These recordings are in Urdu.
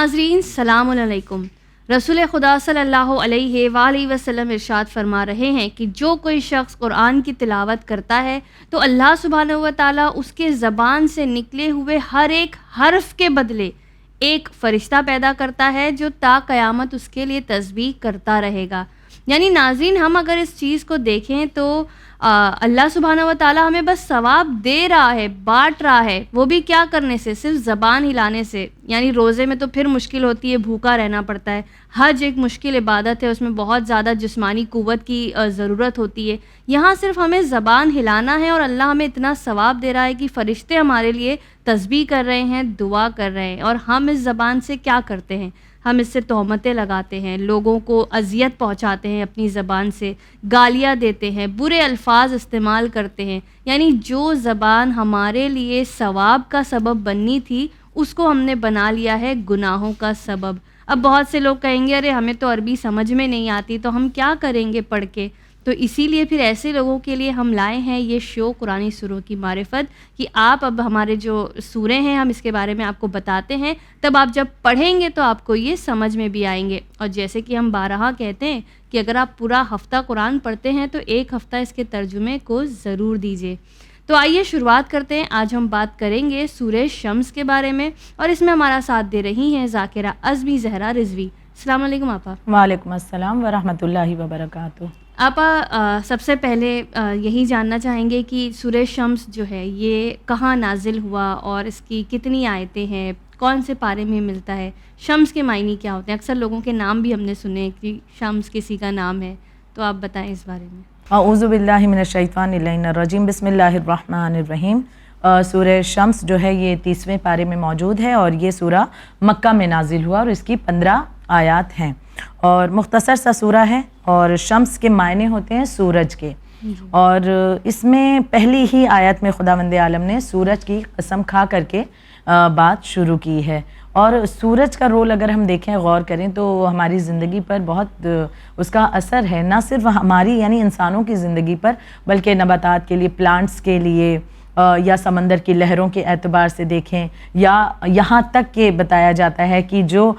ناظرین سلام علیکم۔ رسول خدا صلی اللہ علیہ وآلہ وسلم ارشاد فرما رہے ہیں کہ جو کوئی شخص قرآن کی تلاوت کرتا ہے تو اللہ سبحانہ و تعالیٰ اس کے زبان سے نکلے ہوئے ہر ایک حرف کے بدلے ایک فرشتہ پیدا کرتا ہے جو تا قیامت اس کے لیے تسبیح کرتا رہے گا۔ یعنی ناظرین ہم اگر اس چیز کو دیکھیں تو اللہ سبحانہ و تعالیٰ ہمیں بس ثواب دے رہا ہے، بانٹ رہا ہے، وہ بھی کیا کرنے سے؟ صرف زبان ہلانے سے۔ یعنی روزے میں تو پھر مشکل ہوتی ہے، بھوکا رہنا پڑتا ہے۔ حج ایک مشکل عبادت ہے، اس میں بہت زیادہ جسمانی قوت کی ضرورت ہوتی ہے۔ یہاں صرف ہمیں زبان ہلانا ہے اور اللہ ہمیں اتنا ثواب دے رہا ہے کہ فرشتے ہمارے لیے تسبیح کر رہے ہیں، دعا کر رہے ہیں، اور ہم اس زبان سے کیا کرتے ہیں؟ ہم اس سے تہمتیں لگاتے ہیں، لوگوں کو اذیت پہنچاتے ہیں، اپنی زبان سے گالیاں دیتے ہیں، برے الفاظ استعمال کرتے ہیں۔ یعنی جو زبان ہمارے لیے ثواب کا سبب بننی تھی اس کو ہم نے بنا لیا ہے گناہوں کا سبب۔ اب بہت سے لوگ کہیں گے ارے ہمیں تو عربی سمجھ میں نہیں آتی تو ہم کیا کریں گے پڑھ کے؟ تو اسی لیے پھر ایسے لوگوں کے لیے ہم لائے ہیں یہ شو قرآنی سوروں کی معرفت، کہ آپ اب ہمارے جو سورے ہیں ہم اس کے بارے میں آپ کو بتاتے ہیں، تب آپ جب پڑھیں گے تو آپ کو یہ سمجھ میں بھی آئیں گے۔ اور جیسے کہ ہم بارہا کہتے ہیں کہ اگر آپ پورا ہفتہ قرآن پڑھتے ہیں تو ایک ہفتہ اس کے ترجمے کو ضرور دیجیے۔ تو آئیے شروعات کرتے ہیں۔ آج ہم بات کریں گے سورہ شمس کے بارے میں، اور اس میں ہمارا ساتھ دے رہی ہیں ذاکرہ ازمی زہرا رضوی۔ السلام علیکم آپا۔ وعلیکم السلام ورحمۃ اللہ وبرکاتہ۔ آپا سب سے پہلے یہی جاننا چاہیں گے کہ سورہ شمس جو ہے یہ کہاں نازل ہوا اور اس کی کتنی آیتیں ہیں، کون سے پارے میں ملتا ہے، شمس کے معنی کیا ہوتے ہیں؟ اکثر لوگوں کے نام بھی ہم نے سنے کہ شمس کسی کا نام ہے، تو آپ بتائیں اس بارے میں۔ اعوذ باللہ من الشیطان اللعین الرجیم، بسم اللہ الرحمن الرحیم۔ سورہ شمس جو ہے یہ 30ویں پارے میں موجود ہے، اور یہ سورہ مکہ میں نازل ہوا اور اس کی 15 آیات ہیں، اور مختصر سا سورہ ہے، اور شمس کے معنی ہوتے ہیں سورج کے۔ اور اس میں پہلی ہی آیت میں خداوند عالم نے سورج کی قسم کھا کر کے بات شروع کی ہے۔ اور سورج کا رول اگر ہم دیکھیں، غور کریں تو ہماری زندگی پر بہت اس کا اثر ہے، نہ صرف ہماری یعنی انسانوں کی زندگی پر، بلکہ نباتات کے لیے، پلانٹس کے لیے، یا سمندر کی لہروں کے اعتبار سے دیکھیں، یا یہاں تک کہ بتایا جاتا ہے کہ جو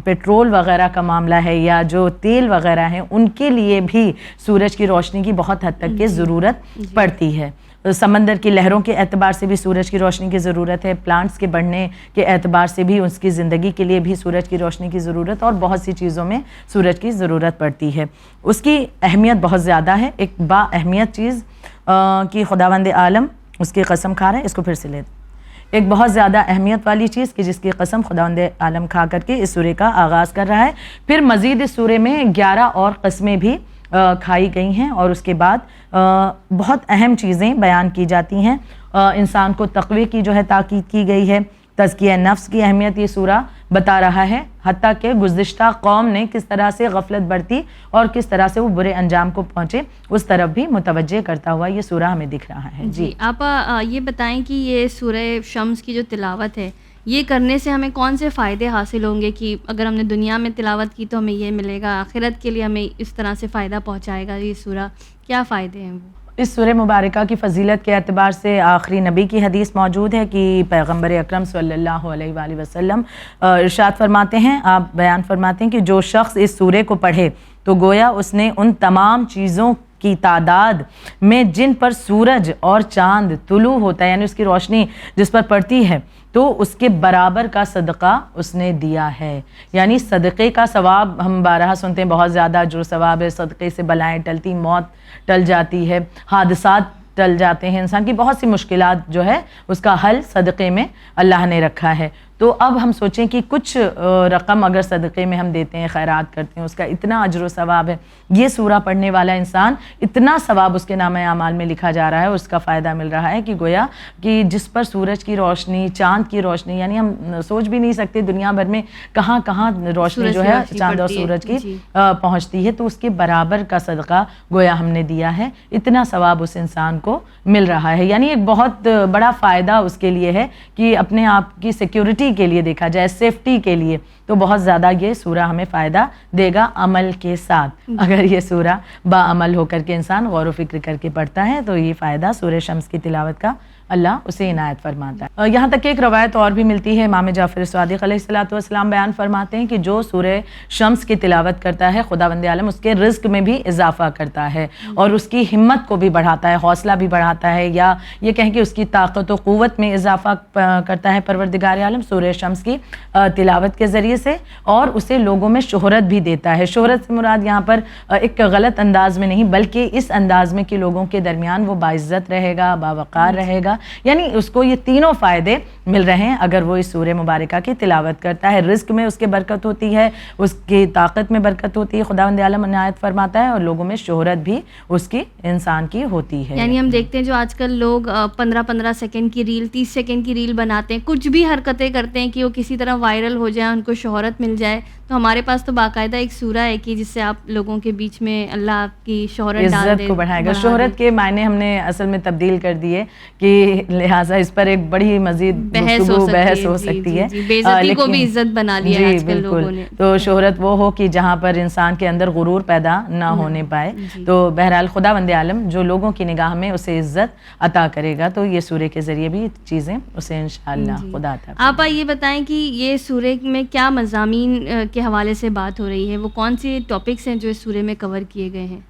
پیٹرول وغیرہ کا معاملہ ہے یا جو تیل وغیرہ ہیں ان کے لیے بھی سورج کی روشنی کی بہت حد تک کی ضرورت پڑتی ہے۔ سمندر کی لہروں کے اعتبار سے بھی سورج کی روشنی کی ضرورت ہے، پلانٹس کے بڑھنے کے اعتبار سے بھی اس کی زندگی کے لیے بھی سورج کی روشنی کی ضرورت، اور بہت سی چیزوں میں سورج کی ضرورت پڑتی ہے۔ اس کی اہمیت بہت زیادہ ہے، ایک با اہمیت چیز کی خداوند عالم اس کی قسم کھا رہے ہیں، اس کو پھر سے لے دیں۔ ایک بہت زیادہ اہمیت والی چیز کہ جس کی قسم خداوند عالم کھا کر کے اس سورے کا آغاز کر رہا ہے۔ پھر مزید اس سورے میں 11 اور قسمیں بھی کھائی گئی ہیں، اور اس کے بعد بہت اہم چیزیں بیان کی جاتی ہیں۔ انسان کو تقوی کی جو ہے تاکید کی گئی ہے، تزکیہ نفس کی اہمیت یہ سورہ بتا رہا ہے، حتیٰ کہ گزشتہ قوم نے کس طرح سے غفلت برتی اور کس طرح سے وہ برے انجام کو پہنچے اس طرف بھی متوجہ کرتا ہوا یہ سورہ ہمیں دکھ رہا ہے۔ جی آپ یہ بتائیں کہ یہ سورہ شمس کی جو تلاوت ہے یہ کرنے سے ہمیں کون سے فائدے حاصل ہوں گے؟ کہ اگر ہم نے دنیا میں تلاوت کی تو ہمیں یہ ملے گا، آخرت کے لیے ہمیں اس طرح سے فائدہ پہنچائے گا یہ سورہ، کیا فائدے ہیں وہ؟ اس سورہ مبارکہ کی فضیلت کے اعتبار سے آخری نبی کی حدیث موجود ہے کہ پیغمبر اکرم صلی اللہ علیہ وآلہ وسلم ارشاد فرماتے ہیں، آپ بیان فرماتے ہیں کہ جو شخص اس سورے کو پڑھے تو گویا اس نے ان تمام چیزوں کی تعداد میں جن پر سورج اور چاند طلوع ہوتا ہے، یعنی اس کی روشنی جس پر پڑتی ہے، تو اس کے برابر کا صدقہ اس نے دیا ہے۔ یعنی صدقے کا ثواب ہم بارہا سنتے ہیں، بہت زیادہ اجر و ثواب ہے، صدقے سے بلائیں ٹلتی، موت ٹل جاتی ہے، حادثات ٹل جاتے ہیں، انسان کی بہت سی مشکلات جو ہے اس کا حل صدقے میں اللہ نے رکھا ہے۔ تو اب ہم سوچیں کہ کچھ رقم اگر صدقے میں ہم دیتے ہیں، خیرات کرتے ہیں، اس کا اتنا اجر و ثواب ہے، یہ سورہ پڑھنے والا انسان اتنا ثواب اس کے نامہ اعمال میں لکھا جا رہا ہے، اس کا فائدہ مل رہا ہے کہ گویا کہ جس پر سورج کی روشنی، چاند کی روشنی، یعنی ہم سوچ بھی نہیں سکتے دنیا بھر میں کہاں کہاں روشنی جو ہے چاند اور سورج کی پہنچتی ہے، تو اس کے برابر کا صدقہ گویا ہم نے دیا ہے، اتنا ثواب اس انسان کو مل رہا ہے۔ یعنی ایک بہت بڑا فائدہ اس کے لیے ہے کہ اپنے آپ کی سیکیورٹی کے لیے دیکھا جائے، سیفٹی کے لیے تو بہت زیادہ یہ سورہ ہمیں فائدہ دے گا عمل کے ساتھ۔ اگر یہ سورہ با عمل ہو کر کے انسان غور و فکر کر کے پڑھتا ہے تو یہ فائدہ سورہ شمس کی تلاوت کا اللہ اسے عنایت فرماتا ہے۔ یہاں تک کہ ایک روایت اور بھی ملتی ہے، امام جعفر صادق علیہ الصلوۃ والسلام بیان فرماتے ہیں کہ جو سورہ شمس کی تلاوت کرتا ہے خداوند عالم اس کے رزق میں بھی اضافہ کرتا ہے اور اس کی ہمت کو بھی بڑھاتا ہے، حوصلہ بھی بڑھاتا ہے، یا یہ کہیں کہ اس کی طاقت و قوت میں اضافہ کرتا ہے پروردگار عالم سورہ شمس کی تلاوت کے ذریعے سے، اور اسے لوگوں میں شہرت بھی دیتا ہے۔ شہرت سے مراد یہاں پر ایک غلط انداز میں نہیں بلکہ اس انداز میں کہ لوگوں کے درمیان وہ باعزت رہے گا، باوقار رہے گا، یعنی اس کو یہ تینوں فائدے مل رہے ہیں اگر وہ اس سورہ مبارکہ کی تلاوت کرتا ہے۔ رزق میں اس کے برکت ہوتی ہے، اس کی طاقت میں برکت ہوتی ہے، خداوند عالم عنایت فرماتا ہے، اور لوگوں میں شہرت بھی اس کی انسان کی ہوتی ہے۔ یعنی ہم دیکھتے ہیں جو آج کل لوگ 15 سیکنڈ کی ریل، 30 سیکنڈ کی ریل بناتے ہیں، کچھ بھی حرکتیں کرتے ہیں کہ وہ کسی طرح وائرل ہو جائے، ان کو شہرت مل جائے، تو ہمارے پاس تو باقاعدہ ایک سورہ ہے کہ جس سے آپ لوگوں کے بیچ میں اللہ آپ کی شہرت ڈال عزت کو بڑھائے گا۔ شہرت کے معنی ہم نے اصل میں تبدیل کر دیے کہ لہٰذا اس پر ایک بڑی مزید بحث ہو سکتی ہے، بے عزتی کو بھی عزت بنا لیا ہے آج کل لوگوں نے۔ تو شہرت وہ ہو کہ جہاں پر انسان کے اندر غرور پیدا نہ ہونے پائے، تو بہرحال خداوند عالم جو لوگوں کی نگاہ میں اسے عزت عطا کرے گا، تو یہ سورہ کے ذریعے بھی چیزیں اسے انشاءاللہ خدا عطا کرے گا۔ آپ یہ بتائیں کہ یہ سورہ میں کیا مضامین کے حوالے سے بات ہو رہی ہے، وہ کون سے ٹاپکس ہیں جو اس سورہ میں کور کیے گئے ہیں؟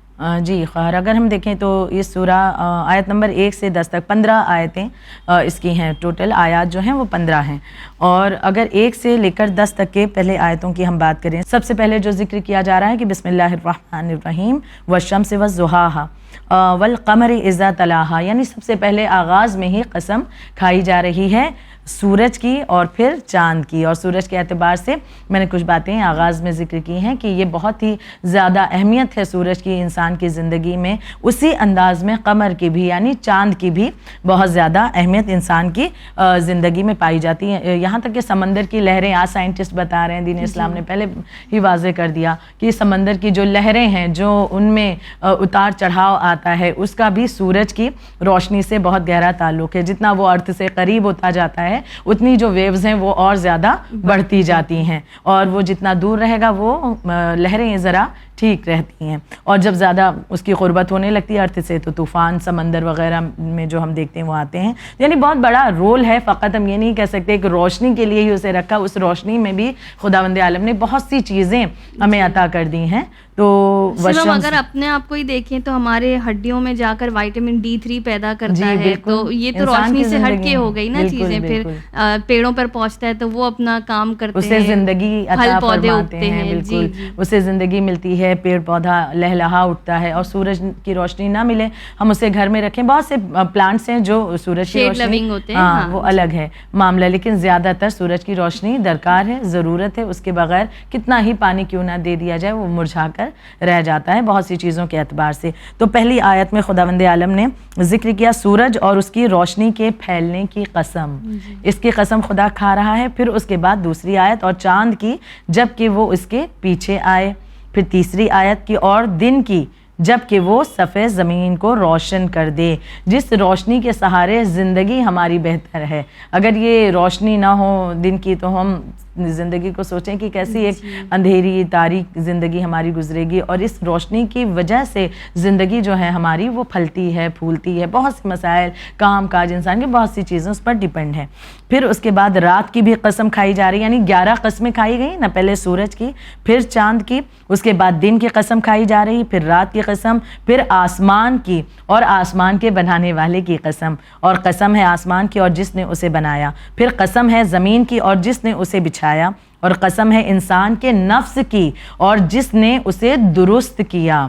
جی خیر، اگر ہم دیکھیں تو یہ سورہ آیت نمبر 1 سے 10 تک 15 آیتیں اس کی ہیں، ٹوٹل آیات جو ہیں وہ 15 ہیں، اور اگر 1 سے لے کر 10 تک کے پہلے آیتوں کی ہم بات کریں، سب سے پہلے جو ذکر کیا جا رہا ہے کہ بسم اللہ الرحمن الرحیم والشمس والضحاها والقمر اذا تلاها، یعنی سب سے پہلے آغاز میں ہی قسم کھائی جا رہی ہے سورج کی اور پھر چاند کی، اور سورج کے اعتبار سے میں نے کچھ باتیں آغاز میں ذکر کی ہیں کہ یہ بہت ہی زیادہ اہمیت ہے سورج کی انسان کی زندگی میں، اسی انداز میں قمر کی بھی یعنی چاند کی بھی بہت زیادہ اہمیت انسان کی زندگی میں پائی جاتی ہے، یہاں تک کہ سمندر کی لہریں، آج سائنٹسٹ بتا رہے ہیں، دین اسلام نے پہلے ہی واضح کر دیا کہ سمندر کی جو لہریں ہیں، جو ان میں اتار چڑھاؤ آتا ہے، اس کا بھی سورج کی روشنی سے بہت گہرا تعلق ہے، جتنا وہ ارتھ سے قریب ہوتا جاتا ہے اتنی جو ویوز ہیں وہ اور زیادہ بڑھتی جاتی ہیں، اور وہ جتنا دور رہے گا وہ لہریں ذرا ٹھیک رہتی ہیں، اور جب زیادہ اس کی قربت ہونے لگتی ہے ارتھ سے تو طوفان سمندر وغیرہ میں جو ہم دیکھتے ہیں وہ آتے ہیں، یعنی بہت بڑا رول ہے، فقط ہم یہ نہیں کہہ سکتے کہ روشنی کے لیے ہی اسے رکھا، اس روشنی میں بھی خداوند عالم نے بہت سی چیزیں ہمیں عطا کر دی ہیں۔ تو اگر اپنے آپ کو ہی دیکھیں تو ہمارے ہڈیوں میں جا کر وائٹامن D3 پیدا کرتا ہے، تو یہ تو روشنی سے ہٹ کے ہو گئی نا چیزیں، پھر پیڑوں پر پہنچتا ہے تو وہ اپنا کام کرتے ہیں، اسے زندگی عطا فرماتے ہیں، بالکل اسے زندگی ملتی ہے، پیڑ پودا لہلہا اٹھتا ہے، اور سورج کی روشنی نہ ملے ہم اسے گھر میں رکھیں، بہت سے پلانٹس ہیں جو سورج کی روشنی وہ الگ ہے معاملہ، لیکن زیادہ تر سورج کی روشنی درکار ہے، ضرورت ہے، اس کے بغیر کتنا ہی پانی کیوں نہ دے دیا جائے وہ مرجھا کر رہ جاتا ہے بہت سی چیزوں کے اعتبار سے۔ تو پہلی آیت میں خداوند عالم نے ذکر کیا سورج اور اس کی روشنی کے پھیلنے کی قسم، اس کی قسم خدا کھا رہا ہے، پھر اس کے بعد دوسری آیت اور چاند کی جب کہ وہ اس کے پیچھے آئے، پھر تیسری آیت کی اور دن کی جب کہ وہ سفید زمین کو روشن کر دے، جس روشنی کے سہارے زندگی ہماری بہتر ہے۔ اگر یہ روشنی نہ ہو دن کی تو ہم زندگی کو سوچیں کہ کیسی ایک اندھیری تاریک زندگی ہماری گزرے گی، اور اس روشنی کی وجہ سے زندگی جو ہے ہماری وہ پھلتی ہے، پھولتی ہے، بہت سے مسائل، کام کاج، انسان کی بہت سی چیزیں اس پر ڈیپینڈ ہے۔ پھر اس کے بعد رات کی بھی قسم کھائی جا رہی، یعنی 11 قسمیں کھائی گئی نا، پہلے سورج کی، پھر چاند کی، اس کے بعد دن کی قسم کھائی جا رہی، پھر رات کی قسم، پھر آسمان کی اور آسمان کے بنانے والے کی قسم، اور قسم ہے آسمان کی اور جس نے اسے بنایا، پھر قسم ہے زمین کی اور جس نے اسے بچھایا، اور قسم ہے انسان کے نفس کی اور جس نے اسے درست کیا،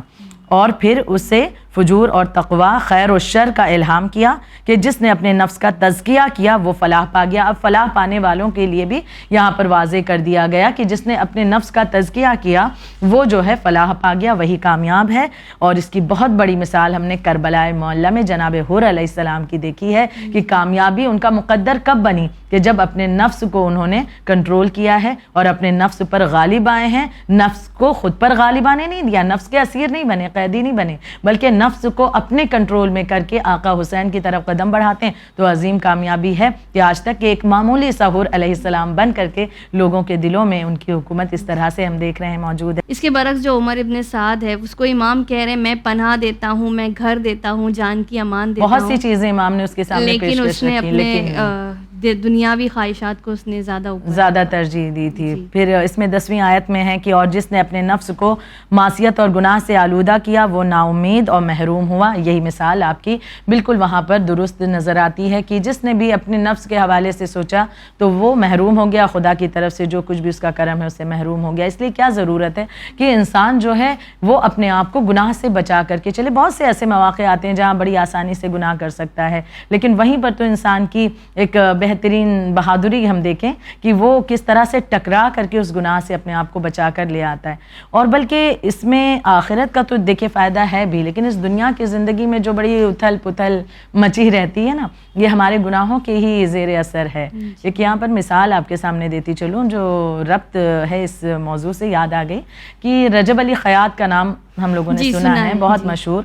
اور پھر اسے فجور اور تقوی، خیر و شر کا الہام کیا کہ جس نے اپنے نفس کا تزکیہ کیا وہ فلاح پا گیا۔ اب فلاح پانے والوں کے لیے بھی یہاں پر واضح کر دیا گیا کہ جس نے اپنے نفس کا تزکیہ کیا وہ جو ہے فلاح پا گیا، وہی کامیاب ہے، اور اس کی بہت بڑی مثال ہم نے کربلا معلّہ میں جناب حور علیہ السلام کی دیکھی ہے کہ کامیابی ان کا مقدر کب بنی کہ جب اپنے نفس کو انہوں نے کنٹرول کیا ہے اور اپنے نفس پر غالب آئے ہیں، نفس کو خود پر غالب آنے نہیں دیا، نفس کے اسیر نہیں بنے، قیدی نہیں بنے، بلکہ نفس کو اپنے کنٹرول میں کر کے آقا حسین کی طرف قدم بڑھاتے ہیں تو عظیم کامیابی ہے کہ آج تک ایک معمولی سا حور علیہ السلام بن کر کے لوگوں کے دلوں میں ان کی حکومت اس طرح سے ہم دیکھ رہے ہیں موجود ہے۔ اس کے برعکس جو عمر ابن سعد ہے اس کو امام کہہ رہے ہیں میں پناہ دیتا ہوں، میں گھر دیتا ہوں، جان کی امان دیتا ہوں، بہت سی چیزیں امام نے اس کے سامنے پیش لیکن اس نے رکھی، اپنے دنیاوی خواہشات کو اس نے زیادہ ترجیح دی تھی۔ پھر اس میں 10ویں آیت میں ہے کہ اور جس نے اپنے نفس کو معصیت اور گناہ سے آلودہ کیا وہ نا امید اور محروم ہوا۔ یہی مثال آپ کی بالکل وہاں پر درست نظر آتی ہے کہ جس نے بھی اپنے نفس کے حوالے سے سوچا تو وہ محروم ہو گیا، خدا کی طرف سے جو کچھ بھی اس کا کرم ہے اس سے محروم ہو گیا۔ اس لیے کیا ضرورت ہے کہ انسان جو ہے وہ اپنے آپ کو گناہ سے بچا کر کے چلے۔ بہت سے ایسے مواقع آتے ہیں جہاں بڑی آسانی سے گناہ کر سکتا ہے، لیکن وہیں پر تو انسان کی ایک بہترین بہادری ہم دیکھیں کہ وہ کس طرح سے ٹکرا کر کے اس گناہ سے اپنے آپ کو بچا کر لے آتا ہے۔ اور بلکہ اس میں آخرت کا تو دیکھیں فائدہ ہے بھی، لیکن اس دنیا کی زندگی میں جو بڑی اتھل پتھل مچی رہتی ہے نا، یہ ہمارے گناہوں کے ہی زیر اثر ہے۔ ایک یہاں پر مثال آپ کے سامنے دیتی چلوں جو ربط ہے اس موضوع سے یاد آ گئی کہ رجب علی خیاط کا نام ہم لوگوں نے سنا ہے، بہت مشہور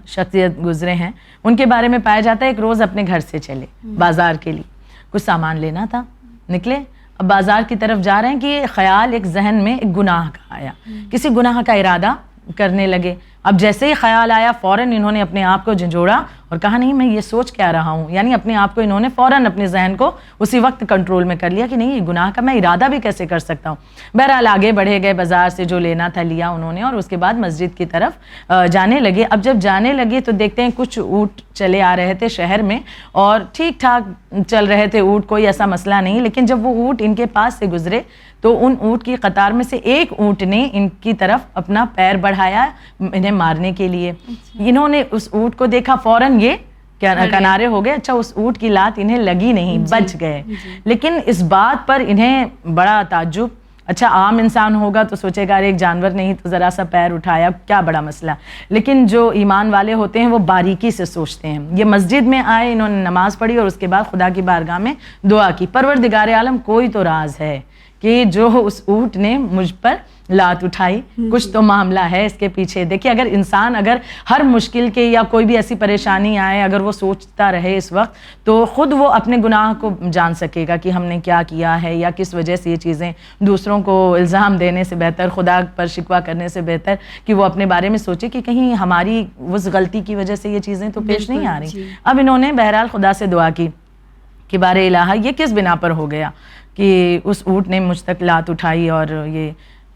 شخصیت گزرے ہیں۔ ان کے بارے میں پایا جاتا ہے ایک روز اپنے گھر سے چلے بازار کے لیے، کچھ سامان لینا تھا، نکلے، اب بازار کی طرف جا رہے ہیں کہ خیال ایک ذہن میں ایک گناہ کا آیا، کسی گناہ کا ارادہ کرنے لگے۔ اب جیسے ہی خیال آیا فوراً انہوں نے اپنے آپ کو جھنجھوڑا اور کہا نہیں میں یہ سوچ کیا رہا ہوں، یعنی اپنے آپ کو انہوں نے فوراً اپنے ذہن کو اسی وقت کنٹرول میں کر لیا کہ نہیں یہ گناہ کا میں ارادہ بھی کیسے کر سکتا ہوں۔ بہرحال آگے بڑھے گئے، بازار سے جو لینا تھا لیا انہوں نے اور اس کے بعد مسجد کی طرف جانے لگے۔ اب جب جانے لگے تو دیکھتے ہیں کچھ اونٹ چلے آ رہے تھے شہر میں اور ٹھیک ٹھاک چل رہے تھے اونٹ، کوئی ایسا مسئلہ نہیں، لیکن جب وہ اونٹ ان کے پاس سے گزرے تو ان اونٹ کی قطار میں سے ایک اونٹ نے ان کی طرف اپنا پیر بڑھایا انہیں مارنے کے لیے۔ انہوں نے اس اونٹ کو دیکھا، فوراً یہ کنارے ہو گئے، اچھا اس اونٹ کی لات انہیں لگی نہیں، بچ گئے۔ لیکن اس بات پر انہیں بڑا تعجب، اچھا عام انسان ہوگا تو سوچے گا ایک جانور نہیں تو ذرا سا پیر اٹھایا کیا بڑا مسئلہ، لیکن جو ایمان والے ہوتے ہیں وہ باریکی سے سوچتے ہیں۔ یہ مسجد میں آئے، انہوں نے نماز پڑھی اور اس کے بعد خدا کی بارگاہ میں دعا کی، پروردگار عالم کوئی تو راز ہے کہ جو اس اونٹ نے مجھ پر لات اٹھائی، کچھ تو معاملہ ہے اس کے پیچھے۔ دیکھیے اگر انسان اگر ہر مشکل کے یا کوئی بھی ایسی پریشانی آئے اگر وہ سوچتا رہے اس وقت تو خود وہ اپنے گناہ کو جان سکے گا کہ ہم نے کیا کیا ہے یا کس وجہ سے یہ چیزیں، دوسروں کو الزام دینے سے بہتر، خدا پر شکوہ کرنے سے بہتر کہ وہ اپنے بارے میں سوچے کہ کہیں ہماری اس غلطی کی وجہ سے یہ چیزیں تو پیش نہیں آ رہی۔ اب انہوں نے بہرحال خدا سے دعا کی کہ بار الہ یہ کس بنا پر ہو گیا کہ اس اونٹ نے مجھ تک لات اٹھائی اور یہ۔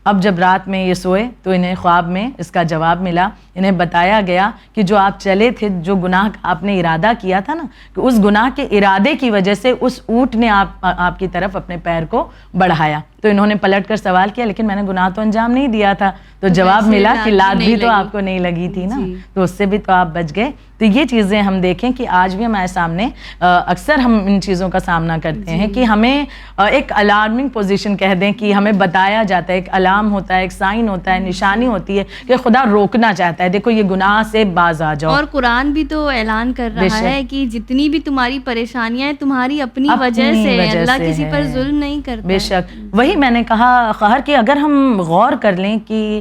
اب جب رات میں یہ سوئے تو انہیں خواب میں اس کا جواب ملا، انہیں بتایا گیا کہ جو آپ چلے تھے، جو گناہ کا آپ نے ارادہ کیا تھا نا، کہ اس گناہ کے ارادے کی وجہ سے اس اونٹ نے آپ کی طرف اپنے پیر کو بڑھایا۔ تو انہوں نے پلٹ کر سوال کیا لیکن میں نے گناہ تو انجام نہیں دیا تھا، تو جواب ملا کہ لات بھی تو آپ کو نہیں لگی تھی نا، تو اس سے بھی تو آپ بچ گئے۔ تو یہ چیزیں ہم دیکھیں کہ آج بھی ہمارے سامنے اکثر ہم ان چیزوں کا سامنا کرتے ہیں کہ ہمیں ایک الارمنگ پوزیشن کہہ دیں کہ ہمیں بتایا جاتا ہے، ایک الارم ہوتا ہے، ایک سائن ہوتا ہے، نشانی ہوتی ہے کہ خدا روکنا چاہتا ہے، دیکھو یہ گناہ سے باز آ جاؤ۔ اور قرآن بھی تو اعلان کر رہا ہے کہ جتنی بھی تمہاری پریشانیاں ہیں تمہاری اپنی وجہ سے، اللہ کسی پر ظلم نہیں کرتا۔ بے شک، وہی میں نے کہا خیر کہ اگر ہم غور کر لیں کہ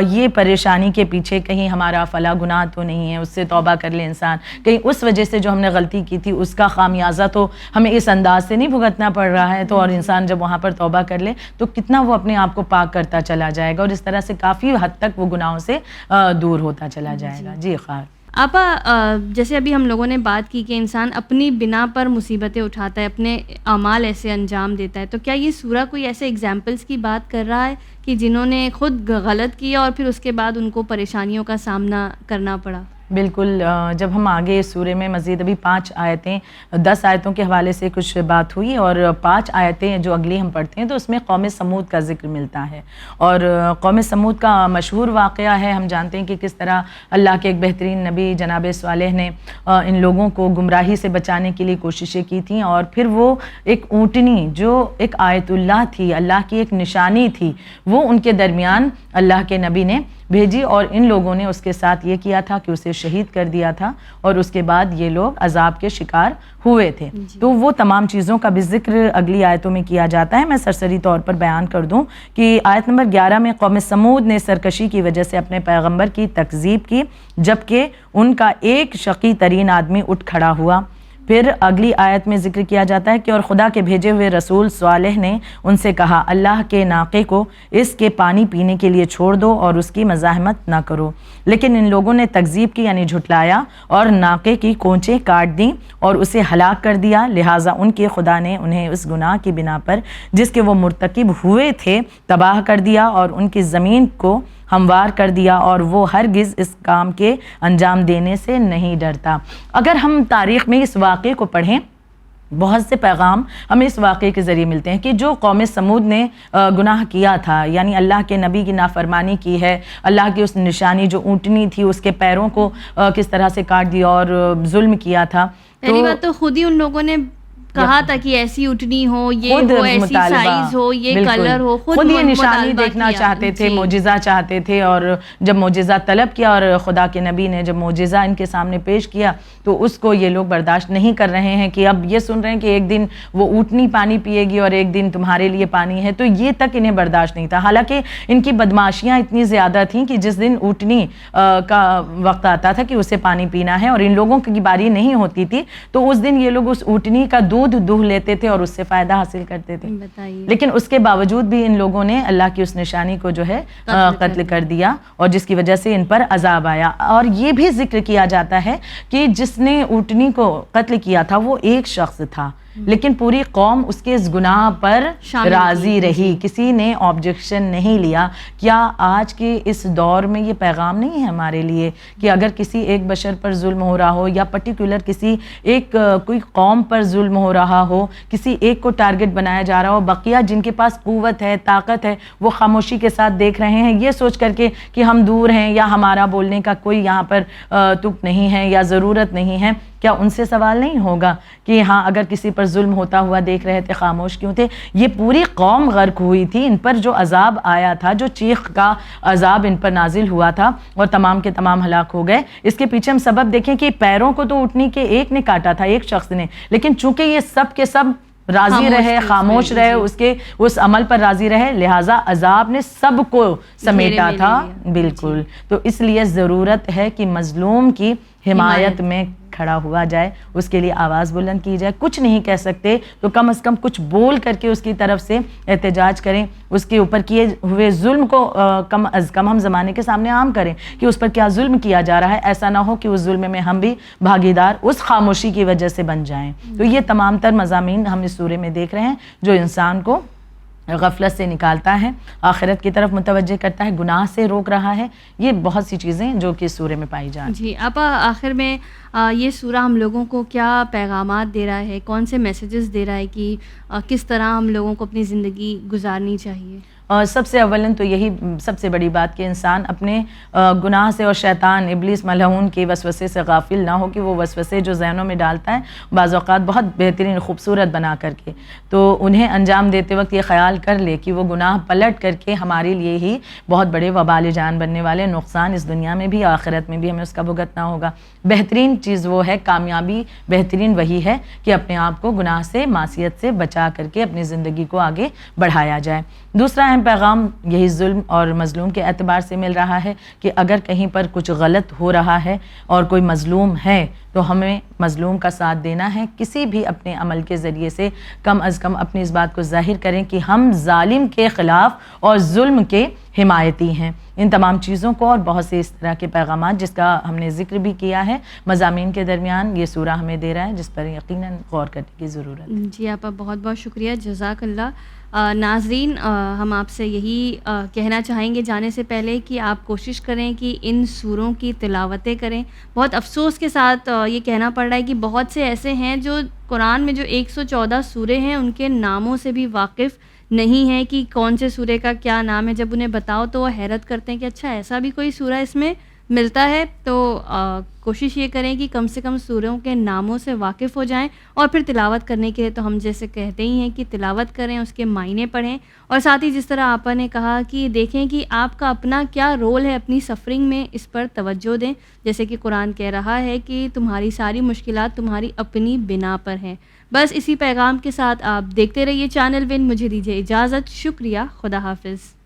یہ پریشانی کے پیچھے کہیں ہمارا فلاں گناہ تو نہیں ہے، اس سے توبہ کر لے انسان، کہیں اس وجہ سے جو ہم نے غلطی کی تھی اس کا خامیازہ تو ہمیں اس انداز سے نہیں بھگتنا پڑ رہا ہے، تو اور انسان جب وہاں پر توبہ کر لے تو کتنا وہ اپنے آپ کو پاک کرتا چلا جائے گا اور اس طرح سے کافی حد تک وہ گناہوں سے دور ہوتا چلا جائے گا۔ جی خیر آپا، جیسے ابھی ہم لوگوں نے بات کی کہ انسان اپنی بنا پر مصیبتیں اٹھاتا ہے، اپنے اعمال ایسے انجام دیتا ہے، تو کیا یہ سورہ کوئی ایسے ایگزامپلس کی بات کر رہا ہے کہ جنہوں نے خود غلط کیا اور پھر اس کے بعد ان کو پریشانیوں کا سامنا کرنا پڑا؟ بالکل، جب ہم آگے اس سورے میں مزید ابھی 5 آیتیں 10 آیتوں کے حوالے سے کچھ بات ہوئی اور 5 آیتیں جو اگلی ہم پڑھتے ہیں تو اس میں قوم سمود کا ذکر ملتا ہے، اور قوم سمود کا مشہور واقعہ ہے۔ ہم جانتے ہیں کہ کس طرح اللہ کے ایک بہترین نبی جناب صالح نے ان لوگوں کو گمراہی سے بچانے کے لیے کوششیں کی تھیں، اور پھر وہ ایک اونٹنی جو ایک آیت اللہ تھی، اللہ کی ایک نشانی تھی، وہ ان کے درمیان اللہ کے نبی نے بھیجی، اور ان لوگوں نے اس کے ساتھ یہ کیا تھا کہ اسے شہید کر دیا تھا اور اس کے بعد یہ لوگ عذاب کے شکار ہوئے تھے. تو وہ تمام چیزوں کا بھی ذکر اگلی آیتوں میں کیا جاتا ہے. میں سرسری طور پر بیان کر دوں کہ آیت نمبر 11 میں قوم سمود نے سرکشی کی وجہ سے اپنے پیغمبر کی تکذیب کی جبکہ ان کا ایک شقی ترین آدمی اٹھ کھڑا ہوا. پھر اگلی آیت میں ذکر کیا جاتا ہے کہ اور خدا کے بھیجے ہوئے رسول صالح نے ان سے کہا اللہ کے ناقے کو اس کے پانی پینے کے لیے چھوڑ دو اور اس کی مزاحمت نہ کرو. لیکن ان لوگوں نے تکذیب کی یعنی جھٹلایا اور ناقے کی کونچیں کاٹ دیں اور اسے ہلاک کر دیا. لہٰذا ان کے خدا نے انہیں اس گناہ کی بنا پر جس کے وہ مرتکب ہوئے تھے تباہ کر دیا اور ان کی زمین کو ہموار کر دیا اور وہ ہرگز اس کام کے انجام دینے سے نہیں ڈرتا. اگر ہم تاریخ میں اس واقعے کو پڑھیں بہت سے پیغام ہمیں اس واقعے کے ذریعے ملتے ہیں کہ جو قوم سمود نے گناہ کیا تھا یعنی اللہ کے نبی کی نافرمانی کی ہے, اللہ کی اس نشانی جو اونٹنی تھی اس کے پیروں کو کس طرح سے کاٹ دیا اور ظلم کیا تھا. پہلی بات تو خود ہی ان لوگوں نے کہا تھا کہ ایسی اٹھنی ہو, یہ ہو, ایسی سائز ہو, یہ کلر ہو, خود یہ نشانی دیکھنا چاہتے تھے, معجزہ چاہتے تھے. اور جب معجزہ طلب کیا اور خدا کے نبی نے جب معجزہ ان کے سامنے پیش کیا تو اس کو یہ لوگ برداشت نہیں کر رہے ہیں کہ اب یہ سن رہے ہیں کہ ایک دن وہ اونٹنی پانی پیے گی اور ایک دن تمہارے لیے پانی ہے, تو یہ تک انہیں برداشت نہیں تھا. حالانکہ ان کی بدماشیاں اتنی زیادہ تھیں کہ جس دن اونٹنی کا وقت آتا تھا کہ اسے پانی پینا ہے اور ان لوگوں کی باری نہیں ہوتی تھی تو اس دن یہ لوگ اس اونٹنی کا دودھ دہ لیتے تھے اور اس سے فائدہ حاصل کرتے تھے. لیکن اس کے باوجود بھی ان لوگوں نے اللہ کی اس نشانی کو جو ہے قتل کر دیا اور جس کی وجہ سے ان پر عذاب آیا. اور یہ بھی ذکر کیا جاتا ہے کہ جس نے اونٹنی کو قتل کیا تھا وہ ایک شخص تھا لیکن پوری قوم اس کے اس گناہ پر راضی رہی, کسی نے آبجیکشن نہیں لیا. کیا آج کے اس دور میں یہ پیغام نہیں ہے ہمارے لیے کہ اگر کسی ایک بشر پر ظلم ہو رہا ہو یا پرٹیکولر کسی ایک کوئی قوم پر ظلم ہو رہا ہو, کسی ایک کو ٹارگٹ بنایا جا رہا ہو, بقیہ جن کے پاس قوت ہے طاقت ہے وہ خاموشی کے ساتھ دیکھ رہے ہیں یہ سوچ کر کے کہ ہم دور ہیں یا ہمارا بولنے کا کوئی یہاں پر تک نہیں ہے یا ضرورت نہیں ہے, کیا ان سے سوال نہیں ہوگا کہ ہاں اگر کسی پر ظلم ہوتا ہوا دیکھ رہے تھے خاموش کیوں تھے؟ یہ پوری قوم غرق ہوئی تھی, ان پر جو عذاب آیا تھا, جو چیخ کا عذاب ان پر نازل ہوا تھا اور تمام کے تمام ہلاک ہو گئے. اس کے پیچھے ہم سبب دیکھیں کہ پیروں کو تو اونٹنی کے ایک نے کاٹا تھا, ایک شخص نے, لیکن چونکہ یہ سب کے سب راضی رہے, خاموش رہے, اس کے اس عمل پر راضی رہے, لہٰذا عذاب نے سب کو سمیٹا تھا. بالکل. تو اس لیے ضرورت ہے کہ مظلوم کی حمایت میں کھڑا ہوا جائے, اس کے لیے آواز بلند کی جائے. کچھ نہیں کہہ سکتے تو کم از کم کچھ بول کر کے اس کی طرف سے احتجاج کریں, اس کے اوپر کیے ہوئے ظلم کو کم از کم ہم زمانے کے سامنے عام کریں کہ اس پر کیا ظلم کیا جا رہا ہے. ایسا نہ ہو کہ اس ظلم میں ہم بھی بھاگیدار اس خاموشی کی وجہ سے بن جائیں. تو یہ تمام تر مضامین ہم اس سورے میں دیکھ رہے ہیں جو انسان کو غفلت سے نکالتا ہے, آخرت کی طرف متوجہ کرتا ہے, گناہ سے روک رہا ہے. یہ بہت سی چیزیں جو کہ اس سورے میں پائی جائیں. جی آپا, آخر میں یہ سورہ ہم لوگوں کو کیا پیغامات دے رہا ہے, کون سے میسیجز دے رہا ہے کہ کس طرح ہم لوگوں کو اپنی زندگی گزارنی چاہیے؟ سب سے اولن تو یہی سب سے بڑی بات کہ انسان اپنے گناہ سے اور شیطان ابلیس ملعون کے وسوسے سے غافل نہ ہو کہ وہ وسوسے جو ذہنوں میں ڈالتا ہے بعض اوقات بہت بہترین خوبصورت بنا کر کے, تو انہیں انجام دیتے وقت یہ خیال کر لے کہ وہ گناہ پلٹ کر کے ہمارے لیے ہی بہت بڑے وبال جان بننے والے, نقصان اس دنیا میں بھی آخرت میں بھی ہمیں اس کا بھگتنا ہوگا. بہترین چیز وہ ہے, کامیابی بہترین وہی ہے کہ اپنے آپ کو گناہ سے معصیت سے بچا کر کے اپنی زندگی کو آگے بڑھایا جائے. دوسرا اہم پیغام یہی ظلم اور مظلوم کے اعتبار سے مل رہا ہے کہ اگر کہیں پر کچھ غلط ہو رہا ہے اور کوئی مظلوم ہے تو ہمیں مظلوم کا ساتھ دینا ہے. کسی بھی اپنے عمل کے ذریعے سے کم از کم اپنی اس بات کو ظاہر کریں کہ ہم ظالم کے خلاف اور ظلم کے حمایتی ہیں. ان تمام چیزوں کو اور بہت سے اس طرح کے پیغامات جس کا ہم نے ذکر بھی کیا ہے مضامین کے درمیان یہ سورہ ہمیں دے رہا ہے, جس پر یقیناً غور کرنے کی ضرورت ہے. جی آپ بہت بہت شکریہ, جزاک اللہ. ناظرین, ہم آپ سے یہی کہنا چاہیں گے جانے سے پہلے کہ آپ کوشش کریں کہ ان سوروں کی تلاوتیں کریں. بہت افسوس کے ساتھ یہ کہنا پڑ رہا ہے کہ بہت سے ایسے ہیں جو قرآن میں جو 114 سورے ہیں ان کے ناموں سے بھی واقف نہیں ہیں کہ کون سے سورے کا کیا نام ہے. جب انہیں بتاؤ تو وہ حیرت کرتے ہیں کہ اچھا ایسا بھی کوئی سورہ اس میں ملتا ہے تو کوشش یہ کریں کہ کم سے کم سوروں کے ناموں سے واقف ہو جائیں، اور پھر تلاوت کرنے کے لیے تو ہم جیسے کہتے ہی ہیں کہ تلاوت کریں، اس کے معنی پڑھیں، اور ساتھ ہی جس طرح آپا نے کہا کہ دیکھیں کہ آپ کا اپنا کیا رول ہے اپنی سفرنگ میں، اس پر توجہ دیں، جیسے کہ قرآن کہہ رہا ہے کہ تمہاری ساری مشکلات تمہاری اپنی بنا پر ہیں۔ بس اسی پیغام کے ساتھ آپ دیکھتے رہیے چینل ون، مجھے دیجیے اجازت، شکریہ، خدا حافظ۔